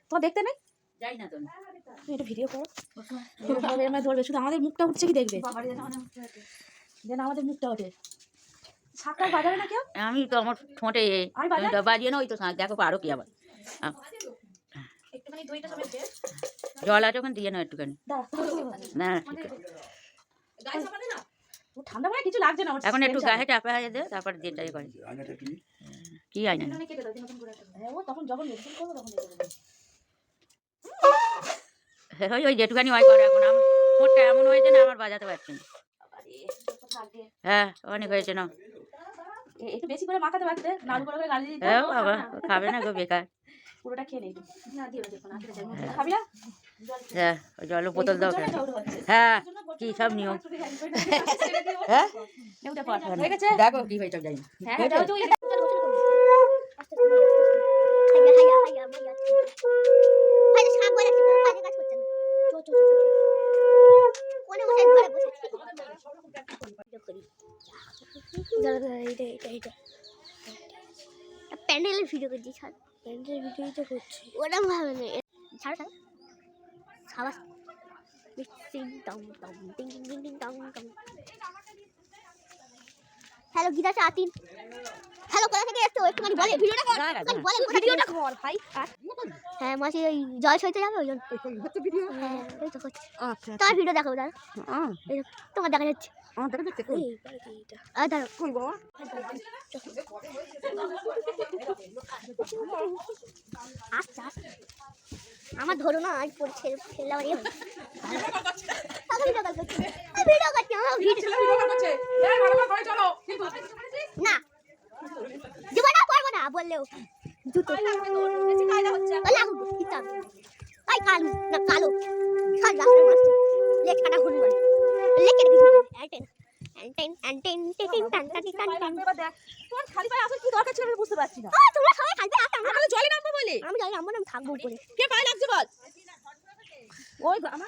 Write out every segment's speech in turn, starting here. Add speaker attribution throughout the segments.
Speaker 1: তোমার দেখতে নেই
Speaker 2: যাই না তো
Speaker 1: তুমি এটা ভিডিও করো ধরবে শুধু আমাদের মুখটা উঠছে কি দেখবে যেন আমাদের মুখটা ওঠে শাকটা বাজাবে না কেউ
Speaker 2: আমি তো আমার ঠোঁটে বাজিয়ে না ওই তো দেখো আরো কি আবার
Speaker 1: একটুখানি দইটা সবাই দে
Speaker 2: জল আছে ওখানে দিয়ে নাও একটুখানি না
Speaker 1: ঠান্ডা মানে কিছু লাগছে না
Speaker 2: এখন একটু গায়ে চাপা হয়ে দে তারপর যেটাই করে কি আইনা
Speaker 1: ও তখন যখন মেডিসিন করবো তখন
Speaker 2: ওই যেটুখানি হয় করে এখন আমার ঠোঁটটা এমন হয়েছে না আমার বাজাতে পারছি না হ্যাঁ অনেক হয়েছে না
Speaker 1: একটু বেশি করে মাখাতে পারতে নাড়ু করে গালি দিতে
Speaker 2: হ্যাঁ বাবা খাবে না গো বেকার
Speaker 1: পুরোটা খেয়ে নেই খাবি না
Speaker 2: হ্যাঁ ওই জলের বোতল দাও হ্যাঁ কি সব নিয়ম হ্যাঁ দেখো কি হয়েছে জানি
Speaker 3: প্যান্ডেলের ভিডিও করছি প্যান্ডেলের ভিডিও তো করছি ওরকম ভাবে না ছাড়ো ছাড়ো সাবাস হ্যালো গীতা চাতিন হ্যালো কোথা থেকে এসছো একটুখানি বলে ভিডিওটা কর ভাই হ্যাঁ মাসি ওই জল সইতে যাবে ওই জন্য হ্যাঁ এই তো করছি তোমার ভিডিও দেখো দাঁড়া তোমার দেখা যাচ্ছে দাঁড়ো কই বাবা আচ্ছা আমার ধরো না আজ পড়ছে ফেললাম না জীবনে পারবো না বললেও জুতো কালো না কালো সব রাস্তার মাঝে লেট কাটা ঘুরবে লেট কেটে কিছু
Speaker 1: খালি পায়ে আসলে কি দরকার ছিল আমি বুঝতে পারছি না
Speaker 3: তোমরা সবাই খাইতে আসো
Speaker 1: আমরা জলে নামবো বলে
Speaker 3: আমি জলে নামবো না আমি থাকবো উপরে
Speaker 1: কে পায়ে লাগছে বল ওই আমার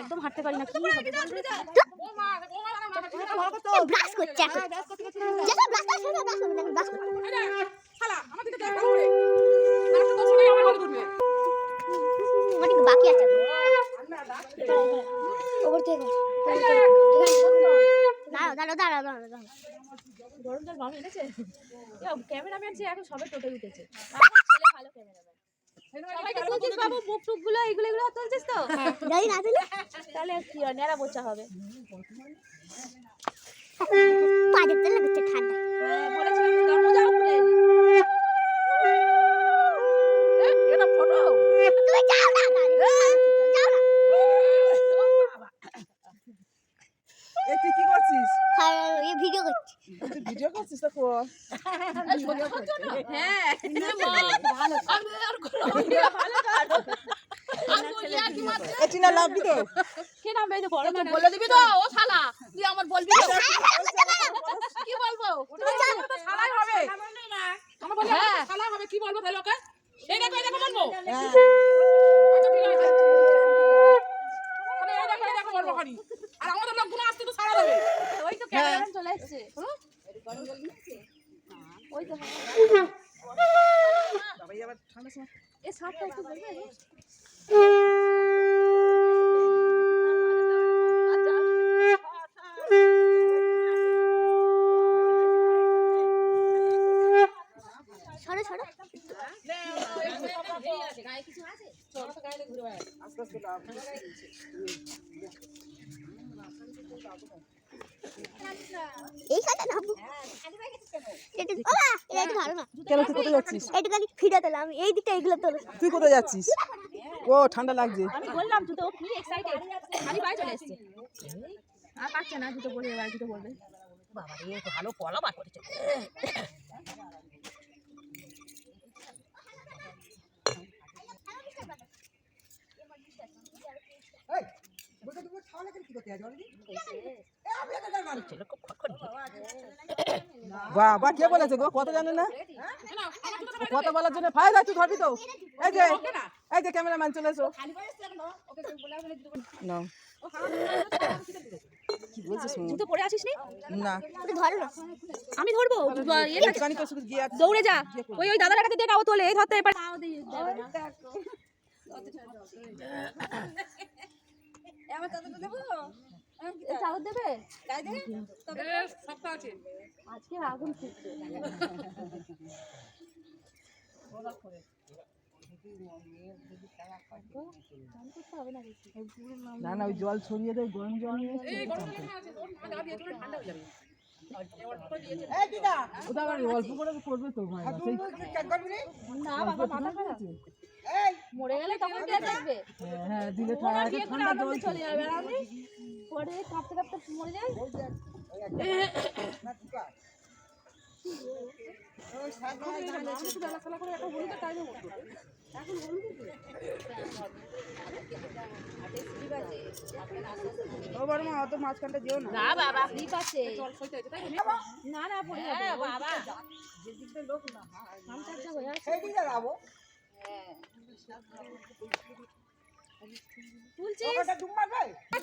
Speaker 1: একদম হাঁটতে পারি না কি হবে
Speaker 3: ব্রাশ করছে এখন যেটা ব্রাশ করে সেটা ব্রাশ করবে না ব্রাশ করবে
Speaker 1: শালা আমার দিকে দেখ ভালো করে নাটক তো শুনে আমার গলে উঠবে
Speaker 3: অনেক বাকি আছে ওপর থেকে দাঁড়াও
Speaker 1: গরম জল মামি এনেছে ক্যামেরাম্যান যে এখন সবে টোটে উঠেছে ভালো ক্যামেরাম্যান সবাইকে তুলছিস বাবু মুখ টুক গুলো এগুলো তুলছিস তো
Speaker 3: জানি না তুলে
Speaker 1: তাহলে কি নেড়া বোচা হবে
Speaker 3: পাড়ে তেলে বিচ্ছে ঠান্ডা
Speaker 1: বলেছিলাম যাও খুলে এটা ফটো
Speaker 3: তুমি যাও না
Speaker 4: তুই কি করছিস
Speaker 3: এই ভিডিও করছি
Speaker 4: তুই ভিডিও করছিস তো
Speaker 1: হ্যাঁ
Speaker 4: এটিনা লাভবি তো
Speaker 1: কে নামবে এই যে বড় না
Speaker 2: বলে দিবি তো ও শালা তুই আমার বলবি তো
Speaker 1: কি বলবো
Speaker 4: শালাই হবে
Speaker 1: আমার বলে শালা হবে কি বলবো তাহলে ওকে এই দেখো বলবো আচ্ছা ঠিক আছে আরে এই দেখো বলবো খালি আর আমাদের লোকগুলো আসতে তো সারা দেবে ওই তো ক্যামেরাম্যান চলে এসেছে গরম জল নিচ্ছে ওই তো
Speaker 4: সবাই আবার ঠান্ডা সময়
Speaker 1: এই সাপটা একটু বলবে
Speaker 3: সরো
Speaker 4: আস্তে আস্তে লাভ
Speaker 3: এইখানে নামবো বাবা এটা ভালো না
Speaker 4: কেন তুই কোথায় যাচ্ছিস
Speaker 3: এইটুখানি ফিরে দিলাম এই দিকটা এগুলো তোলো
Speaker 4: তুই কোথায় যাচ্ছিস ও ঠান্ডা লাগছে
Speaker 1: আমি বললাম তুই তো কি এক্সাইটেড খালি পায়ে চলে এসেছে আর পাচ্ছে না দুটো বলে এবার দুটো বলবে
Speaker 2: বাবা রে ভালো কলা বার করেছে
Speaker 4: বাবা কে বলেছে গো কত জানে না কত বলার জন্য ফাইল আছে ধরবি তো এই যে ক্যামেরাম্যান চলে এসো নাও কি বলছিস
Speaker 1: জুতো পরে আসিস নি
Speaker 4: না
Speaker 3: ধরো না
Speaker 1: আমি ধরবো ইয়ে থাকে,
Speaker 4: দোকানি তো শুধু গিয়ে
Speaker 1: দৌড়ে যা ওই দাদার কাছে দিয়ে নাও তোলে এই ধরতে এবার চাদর দেবে আজকে আগুন ফুটছে
Speaker 4: না না ওই জল ছড়িয়ে দেয় গরম জল নিয়ে ওটা আবার অল্প করে করবে তো ভাই
Speaker 1: না বাবা মাথা খারাপ মরে গেলে তখন কে দেখবে
Speaker 4: হ্যাঁ দিলে ঠান্ডা জল
Speaker 1: চলে যাবে আর আমি পরে কাঁপতে কাঁপতে মরে যাই
Speaker 4: ও বর্মা অত মাঝখানটা যেও না
Speaker 1: না বাবা স্লিপ আছে না না পড়ে যাবে বাবা তুলছিস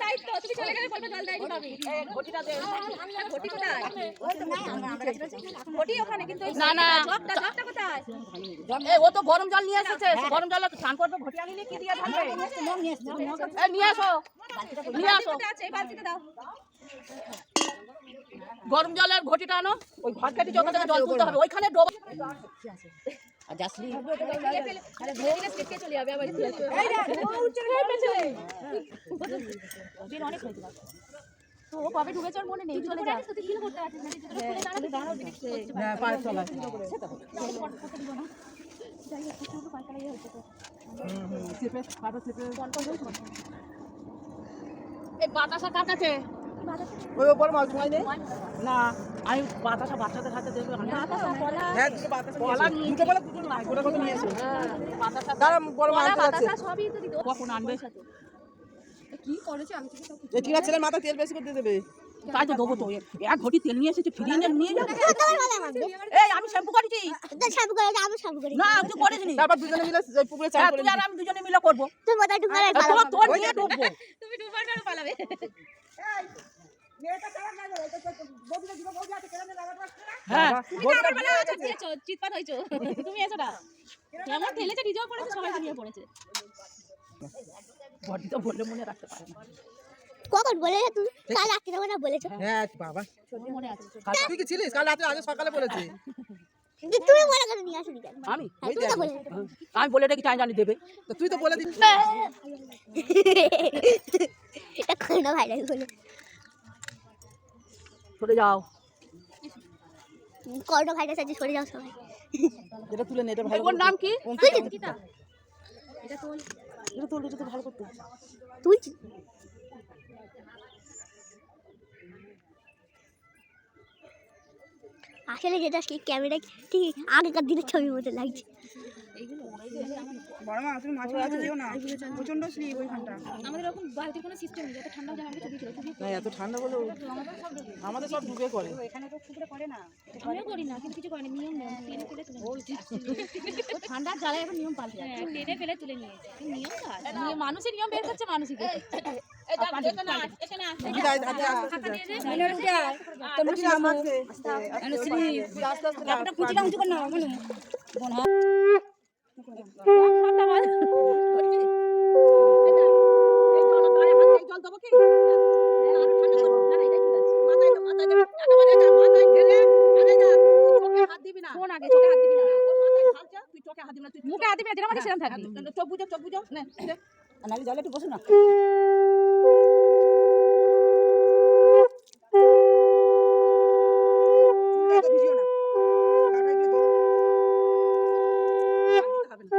Speaker 1: দায়িত্ব তুমি চলে গেলে বলবে জল দায়িত্ব আমি ঘটিটা দে ঘটি কোথায় ঘটি ওখানে কিন্তু না না জগটা কোথায়
Speaker 2: এ ও তো গরম জল নিয়ে এসেছে গরম জল স্নান করবে ঘটি আনিলে কি দিয়ে ঢালবে এ নিয়ে আসো
Speaker 1: আছে এই বালতিতে দাও
Speaker 2: গরম জলের ঘটিটা আনো ওই ঘটকাটি যত থেকে জল তুলতে হবে ওইখানে ডোব আর জাসলি
Speaker 1: আরে ধরে দিলে স্টেপকে চলে যাবে আবার এই দেখ ও উচ্চ হয়ে পেছনে দিন অনেক হয়েছে তো ও কবে ঢুকেছে ওর মনে নেই চলে যা তুই ফিল করতে আছিস না তুই চলে দাঁড়াবি দাঁড়াও বিনিশ
Speaker 4: না পায়ে চলা চেপে পাটা চেপে
Speaker 2: এই বাতাসা কার কাছে
Speaker 4: ওই ওপর মাছ সময় নেই
Speaker 2: না আমি বাতাসা বাচ্চাদের হাতে দেবো
Speaker 4: হ্যাঁ বাতাসা দুটো বলে দুটো নাই গোটা কত নিয়ে এসো দাঁড়া বড় মাছ আছে
Speaker 1: সবই তো দিতে
Speaker 2: কখন আনবে
Speaker 1: কি করেছে আমি তো
Speaker 4: এই টিনা ছেলের মাথা তেল বেশি করে দিয়ে দেবে
Speaker 2: তাই তো দেবো তো এক ঘটি তেল নিয়ে এসেছে ফিরিয়ে নিয়ে যাবে এই আমি শ্যাম্পু করেছি
Speaker 3: শ্যাম্পু করে আমি শ্যাম্পু করি
Speaker 2: না তুই করিস নি
Speaker 4: তারপর দুজনে মিলে ওই পুকুরে চান করে
Speaker 2: তুই আর আমি দুজনে মিলে করবো
Speaker 3: তুই মাথা ঢুকালে
Speaker 2: তোর নিয়ে ডুববো
Speaker 1: তুমি ডুবার কেন পালাবে
Speaker 2: হ্যাঁ
Speaker 1: তুমি তো আমার বেলা আছো দিয়েছো চিৎপাত হইছো তুমি এসো না এমন ঠেলেছে নিজেও পড়েছে সবাই নিয়ে পড়েছে
Speaker 2: ঘটি তো বললে মনে রাখতে পারে না
Speaker 3: কখন বলে তুই কাল রাত্রে যখন বলেছো
Speaker 4: হ্যাঁ বাবা
Speaker 1: মনে আছে
Speaker 4: তুই কি ছিলিস কাল রাতে আজ সকালে বলেছি
Speaker 3: তুমি বলে কেন নিয়ে আসবি কেন
Speaker 2: আমি
Speaker 3: তুই তো বলে
Speaker 2: আমি বলে রেখে চাই জানি দেবে
Speaker 4: তো তুই তো বলে দিস
Speaker 3: এটা করোনা ভাইরাস বলে
Speaker 2: সরে যাও
Speaker 3: করোনা ভাইরাস আছে সরে যাও সবাই
Speaker 4: এটা তুলে নে এটা ভালো
Speaker 2: ওর নাম কি
Speaker 1: কিটা এটা তো
Speaker 4: এটা তুলে এটা তো ভালো করতে
Speaker 3: তুই আসলে যেটা কি ক্যামেরা ঠিক আগেকার দিনের ছবির মতো লাগছে
Speaker 4: বড় মা তুমি মাছ আছে যেও না প্রচন্ড স্লিপ ওইখানটা
Speaker 1: আমাদের এরকম বালতির কোনো সিস্টেম নেই এত ঠান্ডা জায়গা আমাকে ছবি ছিল
Speaker 4: না এত ঠান্ডা বলে আমাদের সব ঢুকে করে
Speaker 1: এখানে তো পুকুরে করে না আমিও করি না কিন্তু কিছু করেনি নিয়ম নেই টেনে ফেলে তুলে ও ঠান্ডার জ্বালায় এখন নিয়ম পাল্টে যাচ্ছে টেনে ফেলে তুলে নিয়েছে নিয়ম তো আছে নিয়ম মানুষের নিয়ম বের করছে মানুষই এই এখানে ফাঁকা দিয়ে দে মিলে উঠে আয় তোর নাম আছে আমি শ্রী আস্তে আস্তে একটা কুচিটা উঁচু কর না মানে বোন
Speaker 2: জল দেবো কি হাত দিবি না
Speaker 1: ফোন আগে চোখে হাত দিবি না
Speaker 2: তুই চোখে হাত দিবি না তুই
Speaker 1: মুখে হাত দিবি না যেরকম আছে সেরকম থাকবি
Speaker 2: চোখ বুঝো নাহলে জলে একটু বসো না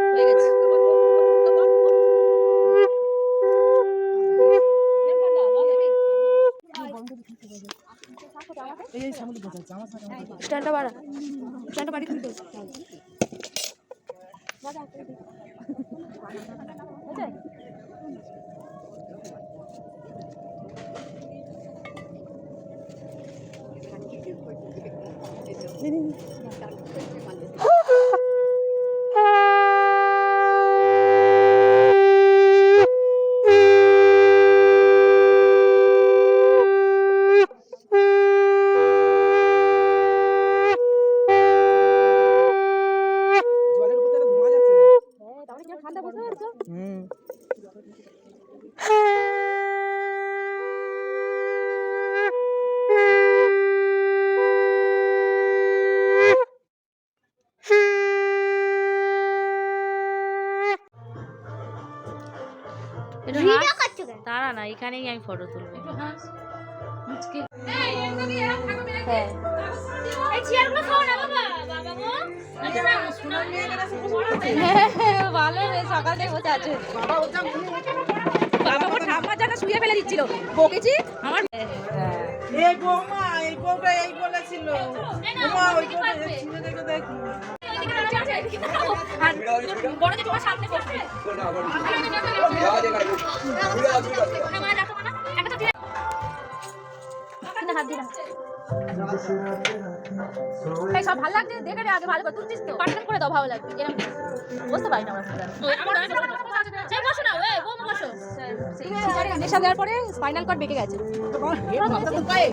Speaker 1: হয়ে গেছে
Speaker 4: এই সামনে বসে আছে আমার সাথে
Speaker 1: স্ট্যান্ডটা বাড়া স্ট্যান্ডটা বাড়ি খুলতে
Speaker 4: জলের উপর থেকে ধোঁয়া যাচ্ছে রে।
Speaker 1: ঠান্ডা বুঝতে পারছো?
Speaker 4: হুম।
Speaker 3: ভিডিও করছো কেন?
Speaker 2: তারা না এখানেই আমি ফটো তুলবো।
Speaker 1: হ্যাঁ এই চেয়ারগুলো খাও না বাবা বাবা গো ভালো রে সকাল থেকে বসে আছে বাবা গো ঠাম্মা জায়গা শুয়ে ফেলে দিচ্ছিল বকেছি আমার
Speaker 4: এই বৌমা এই বউটা এই বলেছিল বৌমা ওই বউটা ছিঁড়ে দেখে দেখি
Speaker 1: বড় যে তোমার সামনে বসবে হাত দিয়ে এই সব ভালো লাগছে দেখে রে আগে ভালো করে তুলছিস তো পার্সেন্ট করে দাও ভালো লাগবে এরকম বুঝতে পারি না আমরা সেই বসো না ওই বউ বসো সেই সিজারে ইনজেকশন দেওয়ার পরে স্পাইনাল কর্ড বেঁকে গেছে
Speaker 4: এর মাথা তো পায়ে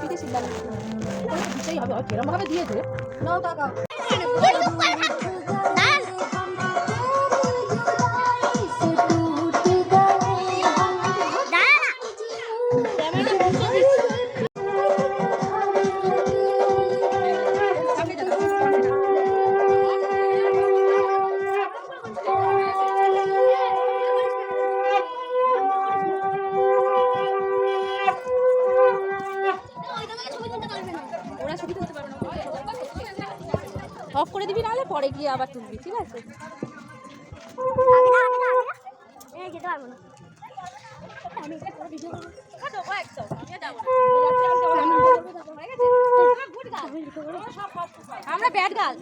Speaker 1: পিঠে সিদ্ধান্ত
Speaker 4: সেই হবে কেরম ভাবে দিয়েছে
Speaker 1: নাও টাকা ওরা ছবি তুলতে পারবে না অফ করে দিবি নাহলে পরে গিয়ে আবার তুলবি ঠিক আছে
Speaker 3: যেতে পারবো না।
Speaker 1: আমরা ব্যাট গাল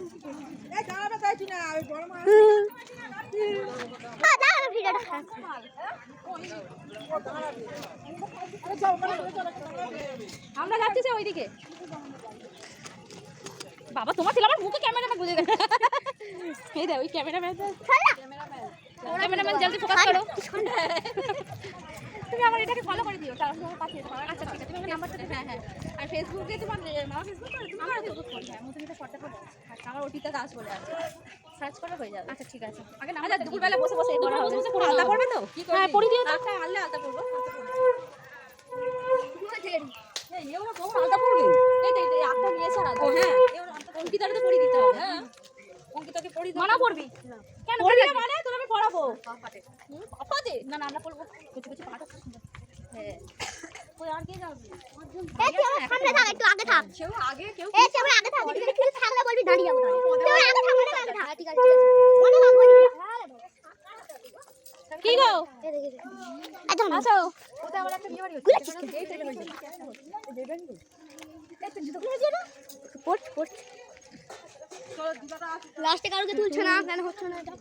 Speaker 4: এই দাঁড়াবে চাইছি না ওই বড় মা
Speaker 3: ভিডিওটা
Speaker 1: আমরা যাচ্ছি সে ওইদিকে বাবা তোমার ছিল আমার মুখে ক্যামেরাটা গুজে গেছে এই দে ওই ক্যামেরাম্যান ক্যামেরাম্যান জলদি ফোকাস করো তুমি আমার এটাকে ফলো করে দিও তার পাশে আচ্ছা ঠিক আছে তুমি আমার নাম্বারটা হ্যাঁ হ্যাঁ আর ফেসবুকে তোমার মামা ফেসবুক করে তুমি আমার ফেসবুক করো হ্যাঁ মুখে ফটো করো আচ্ছা আমার ওটিটা দাস বলে আছে সার্চ করে হয়ে যাবে আচ্ছা ঠিক আছে আগে না দুপুরবেলা বসে বসে করা হবে আলাদা করবে তো হ্যাঁ পড়ি দিও তো আচ্ছা আলাদা আলাদা করবো এগুলো কোন আলাদা পড়বে এই তো এই আটটা নিয়েছে না হ্যাঁ অঙ্কিতারে তো পড়ি দিতে হবে হ্যাঁ অঙ্কিতাকে পড়ি মানা পড়বি কেন পড়বি মানে তোর আমি পড়াবো পাপাতে না না আমরা পড়বো কিছু কিছু পাঠ হ্যাঁ কই আর কে যাবে
Speaker 3: সামনে থাক একটু আগে থাক
Speaker 1: কেউ আগে কেউ
Speaker 3: এই তুই আগে থাক তুই একটু থাকলে বলবি দাঁড়িয়ে যাবো তুই আগে থাক মানে আগে থাক ঠিক আছে মনে না বলবি
Speaker 1: কি গো
Speaker 3: এই দেখি আচ্ছা
Speaker 1: আসো ওটা আমার একটা বিয়ে বাড়ি হচ্ছে এই থেকে হচ্ছে দেবেন গো এই তো জুতো দিয়ে না পড় পড়
Speaker 3: লাস্টে কারোকে তুলছে না কেন হচ্ছে না এটা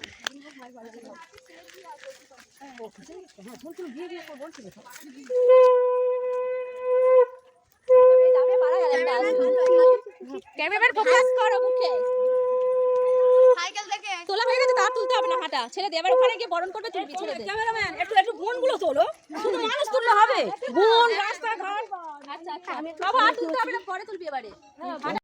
Speaker 1: ক্যামেরাম্যান ফোকাস করো মুখে
Speaker 3: সাইকেল থেকে
Speaker 1: তোলা হয়ে গেছে তার তুলতে হবে না হাঁটা ছেড়ে দে এবার ওখানে গিয়ে বরণ করবে তুলবি ছেড়ে দে ক্যামেরাম্যান একটু একটু গুণগুলো তোলো শুধু মানুষ তুললে হবে গুণ রাস্তা ঘাট আচ্ছা আচ্ছা বাবা আর তুলতে হবে না পরে তুলবি এবারে হাঁটা